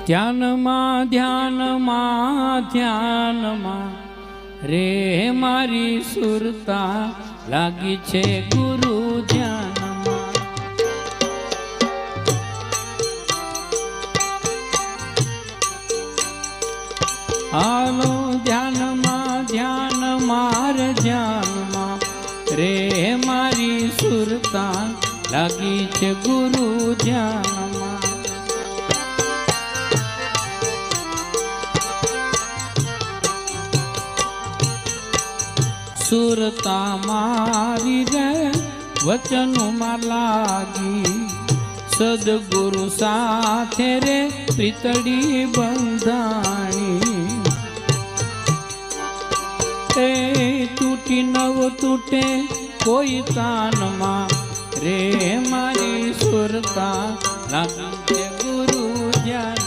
ધ્યાનમાં ધ્યાનમાં ધ્યાનમાં રે મારી સુરતા લાગી છે ગુરુ ધ્યાનમાં. હાલો ધ્યાનમાં ધ્યાનમાં રે ધ્યાનમાં રે મારી સુરતા લાગી છે ગુરુ ધ્યાનમાં. સુરતા મારી રે વચનમાં લાગી સદગુરુ સાથે રે પ્રીતડી બંધાણી. એ તૂટી નવ તૂટે કોઈ તાનમાં રે મારી સુરતા લાગી છે ગુરુ ધ્યાન.